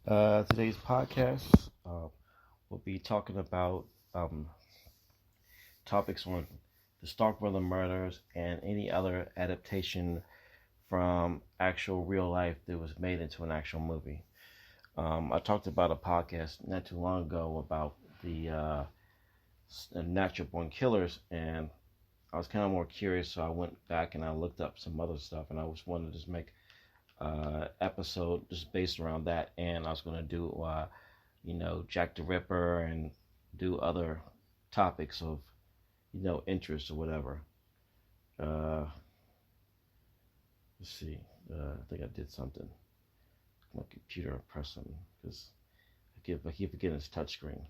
Today's podcast, we'll be talking about topics on the Starkweather murders and any other adaptation from actual real life that was made into an actual movie. I talked about a podcast not too long ago about the natural born killers, and I was kind of more curious, so I went back and I looked up some other stuff, and I was wanted to just make episode just based around that, and I was going to do Jack the Ripper and do other topics of interest or whatever. Uh, let's see. I think I did something. My computer pressed something because I keep forgetting it's touchscreen.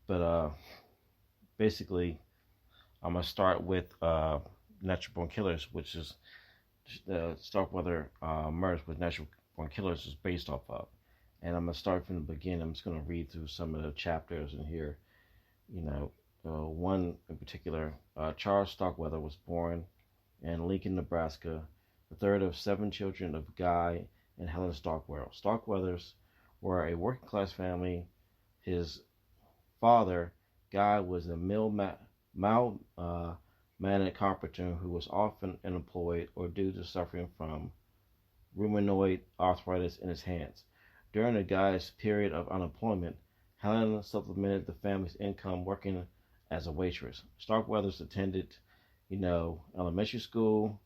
But basically, I'm gonna start with Natural Born Killers, which is Starkweather murders with Natural Born Killers is based off of. And I'm gonna start from the beginning. I'm just gonna read through some of the chapters in here. One in particular, Charles Starkweather was born in Lincoln, Nebraska, the third of 7 children of Guy and Helen Starkweather. Starkweathers were a working class family. His father, Guy, was a mild-mannered carpenter who was often unemployed or due to suffering from rheumatoid arthritis in his hands. During the Guy's period of unemployment, Helen supplemented the family's income working as a waitress. Starkweathers attended, elementary school,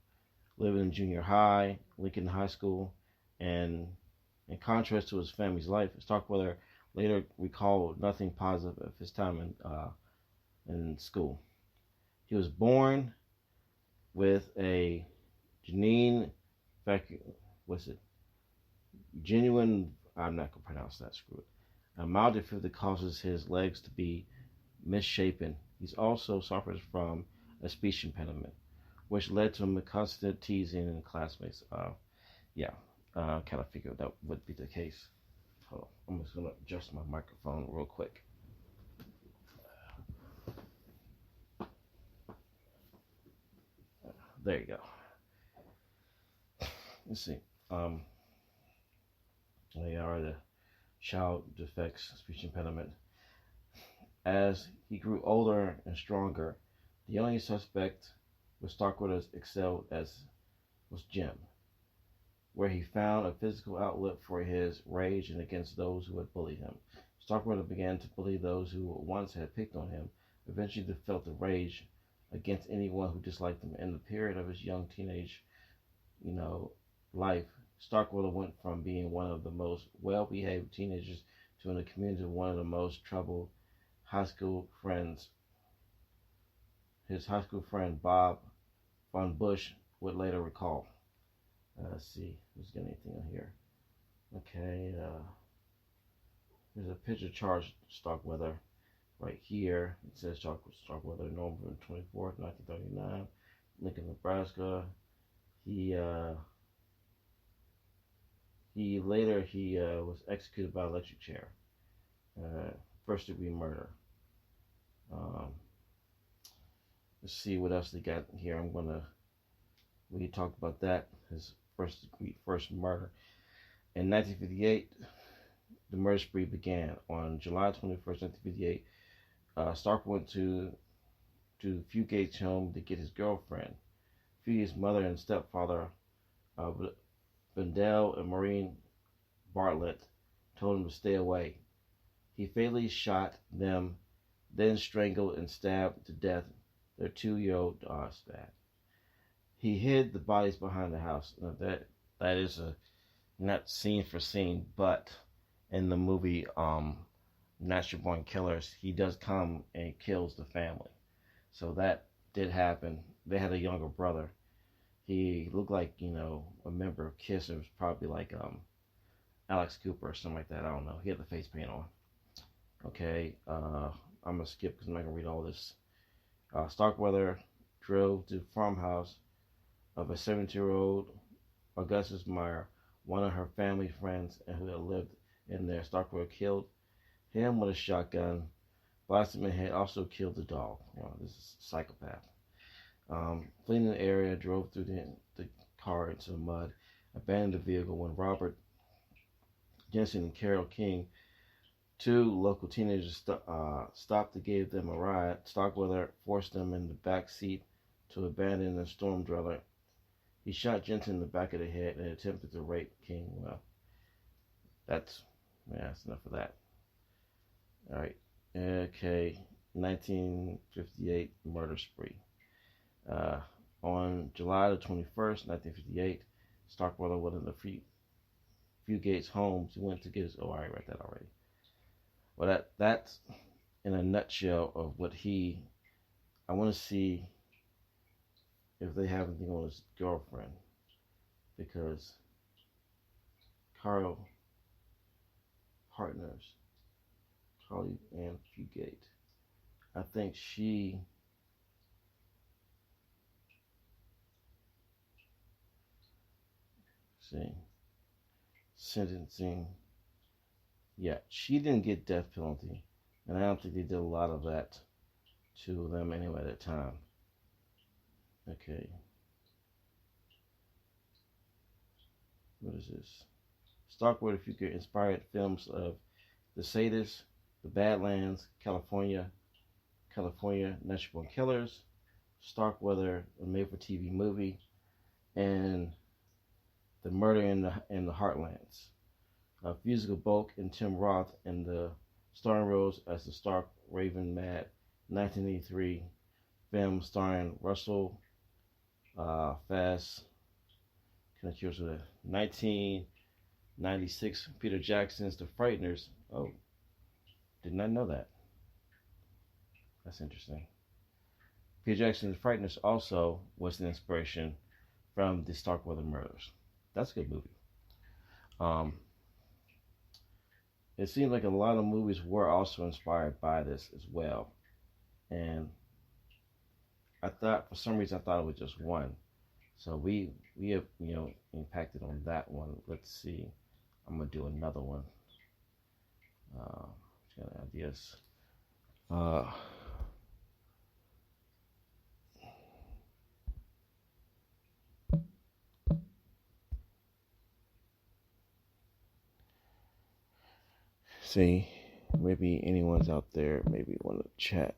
lived in junior high, Lincoln High School, and in contrast to his family's life, Starkweather later recalled nothing positive of his time in school. He was born with a genuine, I'm not going to pronounce that, screw it, a mild defect that causes his legs to be misshapen. He also suffers from a speech impediment, which led to him constant teasing in classmates. Kind of figured that would be the case. Hold on, I'm just going to adjust my microphone real quick. There you go. Let's see. They are the child defects, speech impediment. As he grew older and stronger, the only suspect with Starkweather excelled as was Jim, where he found a physical outlet for his rage and against those who had bullied him. Starkweather began to bully those who once had picked on him. Eventually, he felt the rage against anyone who disliked him. In the period of his young teenage, life, Starkweather went from being one of the most well-behaved teenagers to in the community one of the most troubled high school friends. His high school friend Bob von Bush would later recall. Let's see, who's got anything on here? Okay, there's a picture of Charles Starkweather right here. It says Starkweather, November 24th, 1939, Lincoln, Nebraska. He was executed by electric chair, first degree murder. Let's see what else they got here. We talked about that, his first murder. In 1958, the murder spree began. On July 21st, 1958, Stark went to Fugate's home to get his girlfriend. Fugate's mother and stepfather, Vendel and Maureen Bartlett, told him to stay away. He fatally shot them, then strangled and stabbed to death their 2-year-old daughter. He hid the bodies behind the house. Now that is not scene for scene, but in the movie Natural Born Killers, he does come and kills the family. So that did happen. They had a younger brother. He looked like, a member of Kiss. It was probably like Alex Cooper or something like that. I don't know. He had the face paint on. Okay, I'm going to skip because I'm not going to read all this. Starkweather drove to the farmhouse of a 70-year-old Augustus Meyer, one of her family friends and who had lived in there. Starkweather killed him with a shotgun. Blasted him had also killed the dog. This is a psychopath. Fleeing the area, drove through the car into the mud, abandoned the vehicle when Robert Jensen and Carol King, two local teenagers stopped and gave them a ride. Starkweather forced them in the back seat to abandon a storm dweller. He shot Jensen in the back of the head and attempted to rape King. Well, that's enough of that. All right. Okay. 1958 murder spree. On July the 21st, 1958, Starkweather went in the Fugate's home. He went to get his. Oh, I read that already. Well, that's in a nutshell of what he. I want to see if they have anything on his girlfriend, because Carl Partners, Carly Ann Fugate, I think she. See, sentencing. Yeah, she didn't get death penalty, and I don't think they did a lot of that to them anyway at that time. Okay. What is this? Starkweather figure inspired films of The Sadist, The Badlands, California, Natural Born Killers, Starkweather, a made-for-TV movie, and The Murder in the Heartlands. Musical Bulk and Tim Roth in the starring roles as the Stark Raven Mad 1983 film starring Russell Fast. Can I choose with 1996 Peter Jackson's The Frighteners. Oh, did not know that. That's interesting. Peter Jackson's The Frighteners also was an inspiration from the Starkweather murders. That's a good movie. It seems like a lot of movies were also inspired by this as well. And I thought, for some reason, I thought it was just one. So we have, impacted on that one. Let's see. I'm going to do another one. Got ideas. See, maybe anyone's out there maybe want to chat.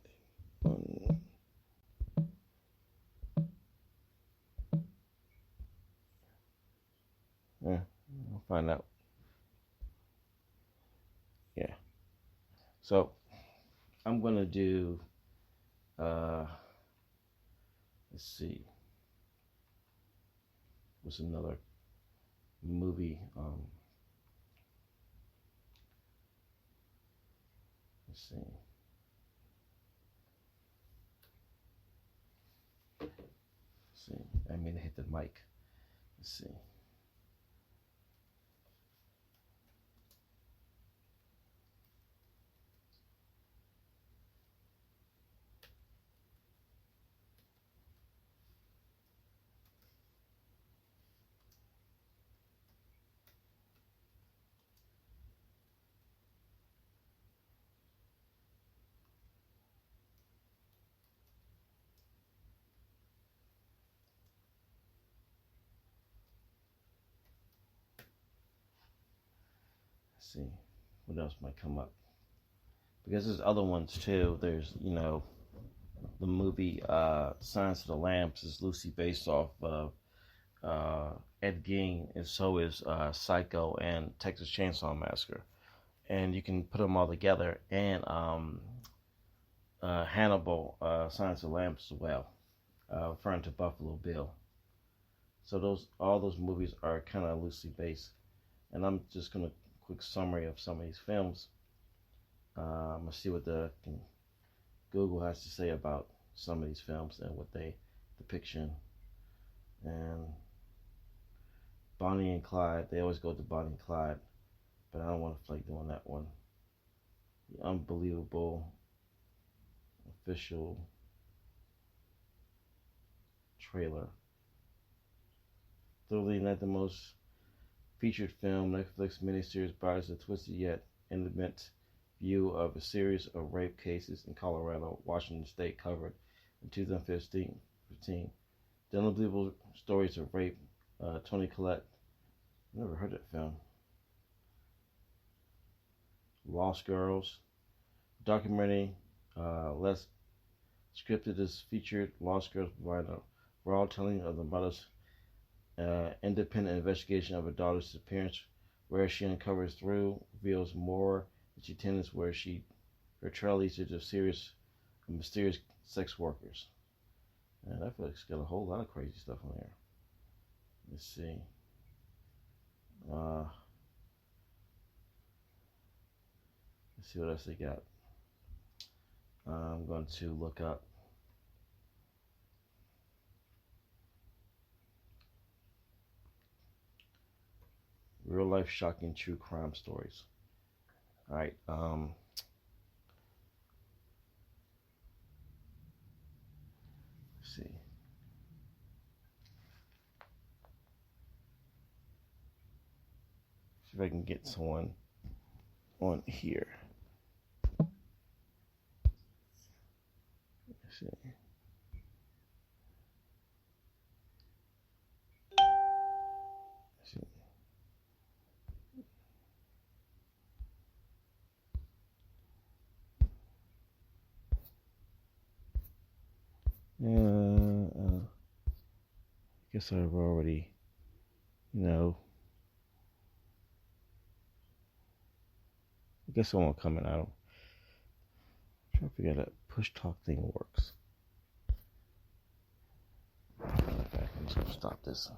Yeah, I'll find out. Yeah. So I'm gonna do. Let's see. What's another movie? Let's see. I mean, hit the mic. Let's see. See what else might come up, because there's other ones too. There's the movie Silence of the Lambs is loosely based off of Ed Gein, and so is Psycho and Texas Chainsaw Massacre, and you can put them all together. And Hannibal, Silence of the Lambs as well, referring to Buffalo Bill. So all those movies are kind of loosely based, and I'm just gonna quick summary of some of these films. I'm gonna see what the Google has to say about some of these films and what they depiction. And Bonnie and Clyde, they always go to Bonnie and Clyde, but I don't want to feel like doing that one. The Unbelievable official trailer. Thoroughly not the most featured film, Netflix miniseries provides a twisted yet intimate view of a series of rape cases in Colorado, Washington State, covered in 2015. The Unbelievable Stories of Rape, Toni Collette. Never heard that film. Lost Girls. Documentary, less scripted, is featured. Lost Girls provide a raw telling of the mother's independent investigation of her daughter's disappearance, where she uncovers through reveals more that she tends where her trail leads her to serious and mysterious sex workers. And I feel like it's got a whole lot of crazy stuff in there. Let's see. Let's see what else they got. I'm going to look up real life shocking true crime stories. All right. Let's see. See if I can get someone on here. Let's see. I guess I've already, I guess I won't comment. I'm trying to figure out how that push talk thing works. Okay, I'm just gonna stop this.